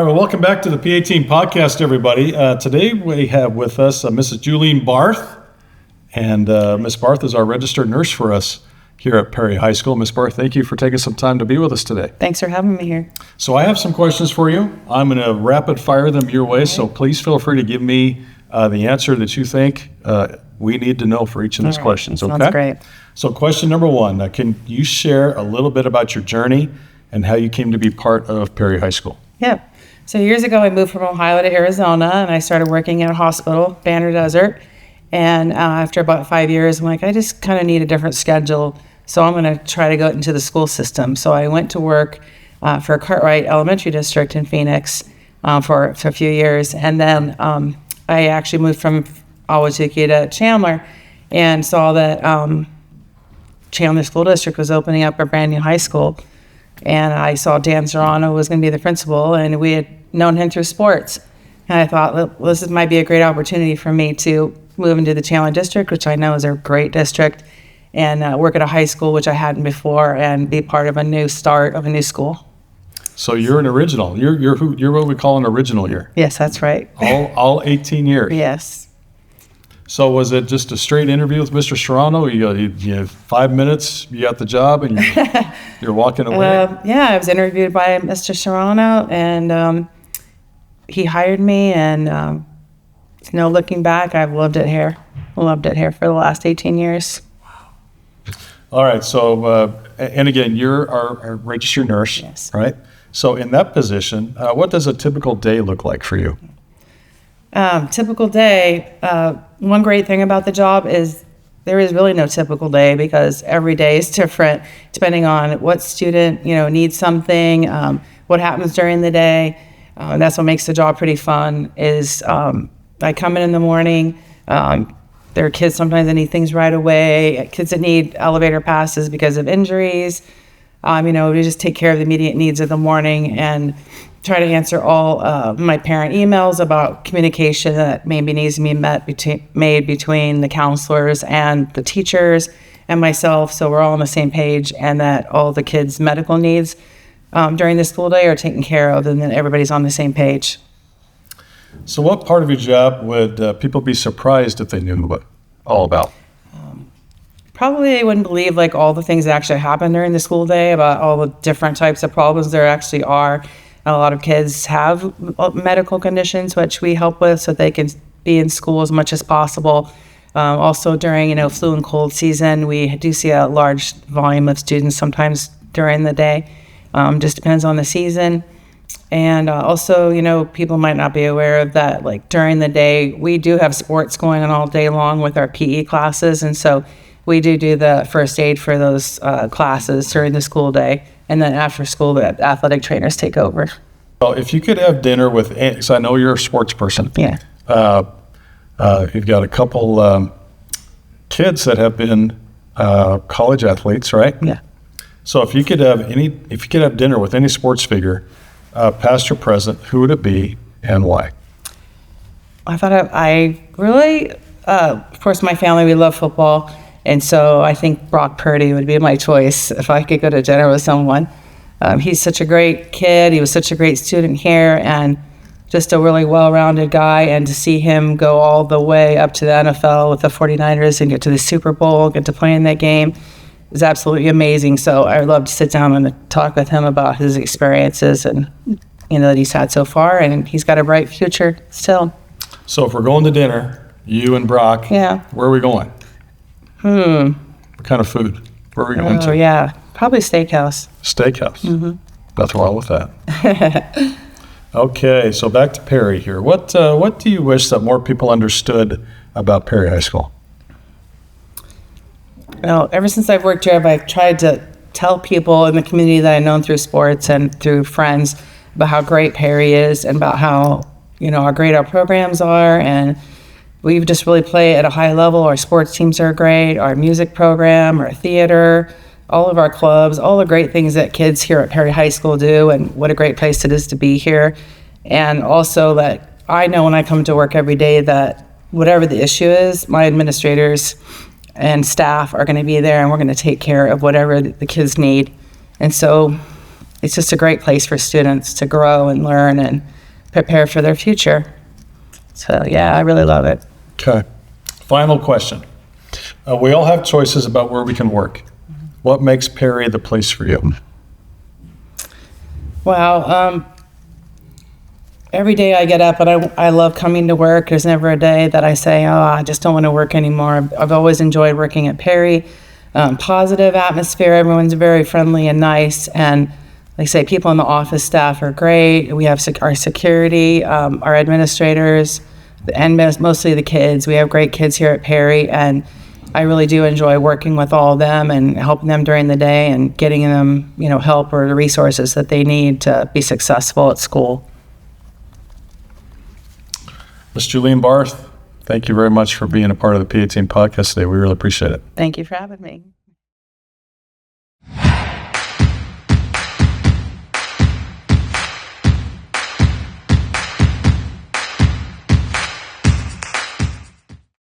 All right, well, welcome back to the P18 podcast, everybody. Today we have with us Mrs. Juleen Barth, and Ms. Barth is our registered nurse for us here at Perry High School. Ms. Barth, thank you for taking some time to be with us today. Thanks for having me here. So I have some questions for you. I'm going to rapid fire them your way, so please feel free to give me the answer that you think we need to know for each of these questions, okay? Sounds great. So question number one, can you share a little bit about your journey and how you came to be part of Perry High School? Yeah. So years ago, I moved from Ohio to Arizona, and I started working at a hospital, Banner Desert. And after about 5 years, I'm like, I just kind of need a different schedule, so I'm going to try to go into the school system. So I went to work for Cartwright Elementary District in Phoenix for a few years. And then I actually moved from Ahwatukee to Chandler and saw that Chandler School District was opening up a brand new high school. And I saw Dan Serrano was going to be the principal, and we had known him through sports. And I thought, well, this might be a great opportunity for me to move into the Chandler District, which I know is a great district, and work at a high school, which I hadn't before, and be part of a new start of a new school. So you're an original. You're what we call an original year. Yes, that's right. All 18 years. Yes. So was it just a straight interview with Mr. Serrano? You have 5 minutes, you got the job, and you're walking away? Yeah, I was interviewed by Mr. Serrano, and he hired me, and looking back, I've loved it here. Loved it here for the last 18 years. All right, so, and again, you're our registered nurse, yes, right? So in that position, what does a typical day look like for you? Typical day, one great thing about the job is there is really no typical day, because every day is different depending on what student needs something, what happens during the day. That's what makes the job pretty fun. Is I come in the morning, there are kids sometimes that need things right away, kids that need elevator passes because of injuries. We just take care of the immediate needs of the morning and try to answer all my parent emails about communication that maybe needs to be made between the counselors and the teachers and myself, so we're all on the same page, and that all the kids' medical needs during the school day are taken care of, and then everybody's on the same page. So what part of your job would people be surprised if they knew all about? Probably they wouldn't believe all the things that actually happen during the school day, about all the different types of problems there actually are. A lot of kids have medical conditions, which we help with so they can be in school as much as possible. Also during, flu and cold season, we do see a large volume of students sometimes during the day. Just depends on the season. And also, people might not be aware of that. During the day, we do have sports going on all day long with our PE classes. And so we do the first aid for those classes during the school day. And then after school, the athletic trainers take over. Well, if you could have dinner with, because I know you're a sports person. Yeah. You've got a couple kids that have been college athletes, right? Yeah. So if you could have dinner with any sports figure, past or present, who would it be and why? I thought I really, of course, my family, we love football. And so I think Brock Purdy would be my choice if I could go to dinner with someone. He's such a great kid. He was such a great student here, and just a really well-rounded guy. And to see him go all the way up to the NFL with the 49ers and get to the Super Bowl, get to play in that game, is absolutely amazing. So I would love to sit down and talk with him about his experiences and that he's had so far, and he's got a bright future still. So if we're going to dinner, you and Brock, yeah, where are we going? What kind of food? Where are we going to? Oh, yeah. Probably steakhouse. Steakhouse. Mm-hmm. Nothing wrong with that. Okay, so back to Perry here. What do you wish that more people understood about Perry High School? Well, ever since I've worked here, I've tried to tell people in the community that I've known through sports and through friends about how great Perry is, and about how, how great our programs are, and we just really play at a high level. Our sports teams are great, our music program, our theater, all of our clubs, all the great things that kids here at Perry High School do, and what a great place it is to be here. And also that I know when I come to work every day that whatever the issue is, my administrators and staff are going to be there, and we're going to take care of whatever the kids need. And so it's just a great place for students to grow and learn and prepare for their future. So yeah, I really love it. Okay. Final question. We all have choices about where we can work. What makes Perry the place for you? Wow. Every day I get up and I love coming to work. There's never a day that I say, oh, I just don't want to work anymore. I've always enjoyed working at Perry. Positive atmosphere. Everyone's very friendly and nice. And like I say, people in the office staff are great. We have our security, our administrators, and mostly the kids. We have great kids here at Perry, and I really do enjoy working with all of them and helping them during the day and getting them, help or the resources that they need to be successful at school. Ms. Juleen Barth, thank you very much for being a part of the PA Team podcast today. We really appreciate it. Thank you for having me.